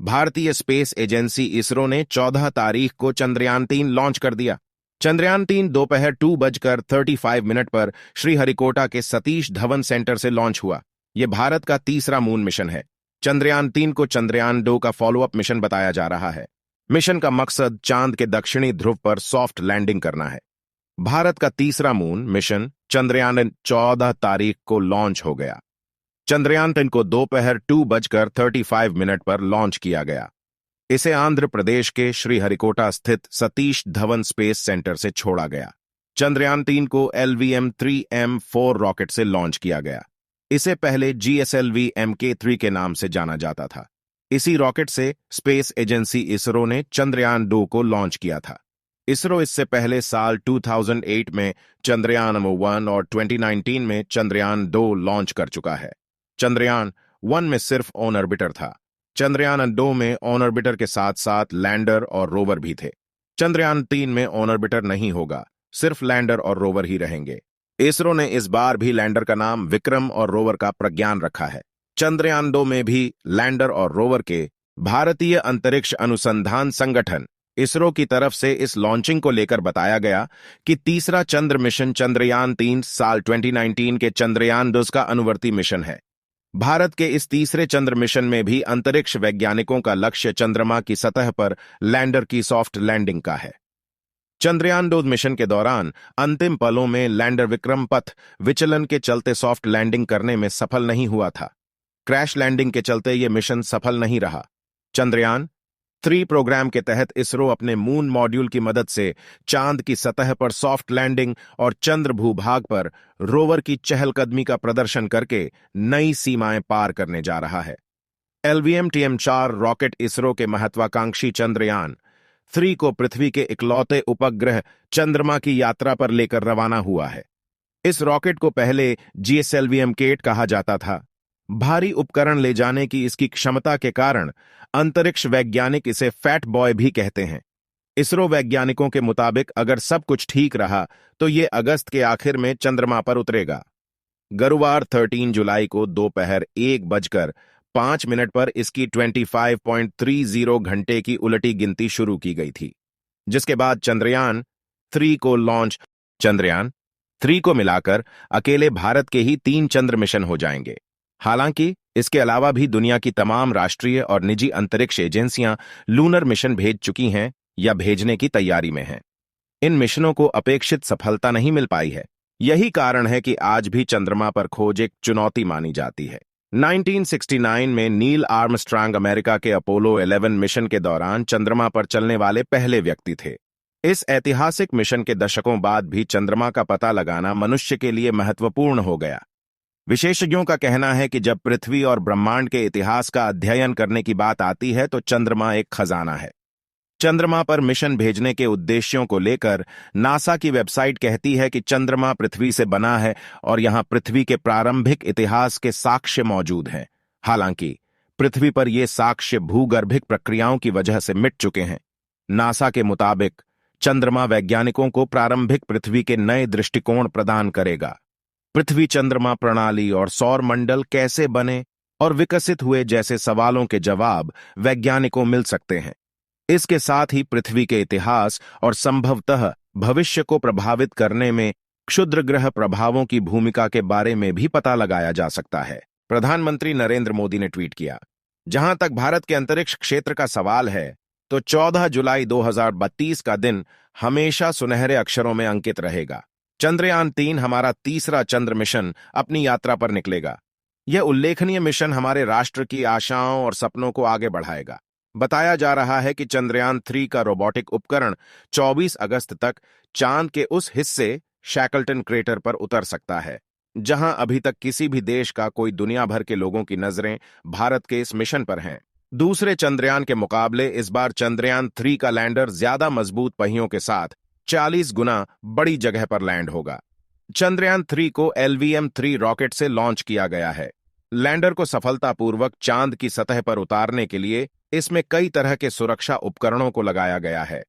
भारतीय space agency ISRO ने 14 तारीख को चंद्रयान-3 लॉन्च कर दिया। चंद्रयान-3 दोपहर 2:35 पर श्रीहरिकोटा के सतीश धवन सेंटर से लॉन्च हुआ। यह भारत का तीसरा मून मिशन है। चंद्रयान-3 को चंद्रयान-2 का फॉलोअप मिशन बताया जा रहा है। मिशन का मकसद चांद के दक्षिणी ध्रुव पर सॉफ्ट लैंडिंग करना है। भारत का तीसरा मून मिशन चंद्रयान 14 तारीख को लॉन्च हो गया। चंद्रयान-3 को दोपहर 2:35 पर लॉन्च किया गया। इसे आंध्र प्रदेश के श्रीहरिकोटा स्थित सतीश धवन स्पेस सेंटर से छोड़ा गया। चंद्रयान-3 को LVM-3M4 रॉकेट से लॉन्च किया गया। इसे पहले GSLV Mk3 के नाम से जाना जाता था। इसी रॉकेट से स्पेस एजेंसी इसरो ने चंद्रयान-2 को लॉन्च किया था। इसरो इससे पहले साल 2008 में चंद्रयान-1 और 2019 में चंद्रयान-2 लॉन्च कर चुका है। चंद्रयान-1 में सिर्फ ऑन ऑर्बिटर था। चंद्रयान-2 में ऑन ऑर्बिटर के साथ साथ लैंडर और रोवर भी थे। चंद्रयान-3 में ऑन ऑर्बिटर नहीं होगा, सिर्फ लैंडर और रोवर ही रहेंगे। इसरो ने इस बार भी लैंडर का नाम विक्रम और रोवर का प्रज्ञान रखा है। चंद्रयान-2 में भी लैंडर और रोवर के भारतीय अंतरिक्ष अनुसंधान संगठन इसरो की तरफ से इस लॉन्चिंग को लेकर बताया गया कि तीसरा चंद्र मिशन चंद्रयान-3 साल 2019 के चंद्रयान-2 का अनुवर्ती मिशन है। भारत के इस तीसरे चंद्र मिशन में भी अंतरिक्ष वैज्ञानिकों का लक्ष्य चंद्रमा की सतह पर लैंडर की सॉफ्ट लैंडिंग का है। चंद्रयान-2 मिशन के दौरान अंतिम पलों में लैंडर विक्रम पथ विचलन के चलते सॉफ्ट लैंडिंग करने में सफल नहीं हुआ था। क्रैश लैंडिंग के चलते यह मिशन सफल नहीं रहा। चंद्रयान-3 प्रोग्राम के तहत इसरो अपने मून मॉड्यूल की मदद से चांद की सतह पर सॉफ्ट लैंडिंग और चंद्र भूभाग पर रोवर की चहलकदमी का प्रदर्शन करके नई सीमाएं पार करने जा रहा है। LVM-TM4 रॉकेट इसरो के महत्वाकांक्षी चंद्रयान-3 को पृथ्वी के इकलौते उपग्रह चंद्रमा की यात्रा पर लेकर रवाना हुआ है। इस रॉकेट को पहले GSLV Mk8 कहा जाता था। भारी उपकरण ले जाने की इसकी क्षमता के कारण अंतरिक्ष वैज्ञानिक इसे फैट बॉय भी कहते हैं। इसरो वैज्ञानिकों के मुताबिक अगर सब कुछ ठीक रहा तो ये अगस्त के आखिर में चंद्रमा पर उतरेगा। गुरुवार 13 जुलाई को दोपहर 1:05 पर इसकी 25.30 घंटे की उलटी गिनती शुरू की गई थी, जिसके बाद चंद्रयान-3 को लॉन्च। चंद्रयान-3 को मिलाकर अकेले भारत के ही 3 चंद्र मिशन हो जाएंगे। हालांकि इसके अलावा भी दुनिया की तमाम राष्ट्रीय और निजी अंतरिक्ष एजेंसियां लूनर मिशन भेज चुकी हैं या भेजने की तैयारी में हैं। इन मिशनों को अपेक्षित सफलता नहीं मिल पाई है। यही कारण है कि आज भी चंद्रमा पर खोज एक चुनौती मानी जाती है। 1969 में नील आर्मस्ट्रांग अमेरिका के अपोलो 11 मिशन के दौरान चंद्रमा पर चलने वाले पहले व्यक्ति थे। इस ऐतिहासिक मिशन के दशकों बाद भी चंद्रमा का पता लगाना मनुष्य के लिए महत्वपूर्ण हो गया। विशेषज्ञों का कहना है कि जब पृथ्वी और ब्रह्मांड के इतिहास का अध्ययन करने की बात आती है तो चंद्रमा एक खजाना है। चंद्रमा पर मिशन भेजने के उद्देश्यों को लेकर नासा की वेबसाइट कहती है कि चंद्रमा पृथ्वी से बना है और यहां पृथ्वी के प्रारंभिक इतिहास के साक्ष्य मौजूद हैं। हालांकि पृथ्वी पर ये साक्ष्य भूगर्भिक प्रक्रियाओं की वजह से मिट चुके हैं। नासा के मुताबिक चंद्रमा वैज्ञानिकों को प्रारंभिक पृथ्वी के नए दृष्टिकोण प्रदान करेगा। पृथ्वी चंद्रमा प्रणाली और सौर मंडल कैसे बने और विकसित हुए जैसे सवालों के जवाब वैज्ञानिकों मिल सकते हैं। इसके साथ ही पृथ्वी के इतिहास और संभवतः भविष्य को प्रभावित करने में क्षुद्र ग्रह प्रभावों की भूमिका के बारे में भी पता लगाया जा सकता है। प्रधानमंत्री नरेंद्र मोदी ने ट्वीट किया, जहां तक भारत के अंतरिक्ष क्षेत्र का सवाल है तो 14 जुलाई 2032 का दिन हमेशा सुनहरे अक्षरों में अंकित रहेगा। चंद्रयान-3 हमारा तीसरा चंद्र मिशन अपनी यात्रा पर निकलेगा। यह उल्लेखनीय मिशन हमारे राष्ट्र की आशाओं और सपनों को आगे बढ़ाएगा। बताया जा रहा है कि चंद्रयान-3 का रोबोटिक उपकरण 24 अगस्त तक चांद के उस हिस्से शैकल्टन क्रेटर पर उतर सकता है, जहां अभी तक किसी भी देश का कोई दुनिया भर के लोगों की नजरें भारत के इस मिशन पर हैं। दूसरे चंद्रयान के मुकाबले इस बार चंद्रयान-3 का लैंडर ज्यादा मजबूत पहियों के साथ 40 गुना बड़ी जगह पर लैंड होगा। चंद्रयान-3 को LVM-3 रॉकेट से लॉन्च किया गया है। लैंडर को सफलतापूर्वक चांद की सतह पर उतारने के लिए इसमें कई तरह के सुरक्षा उपकरणों को लगाया गया है।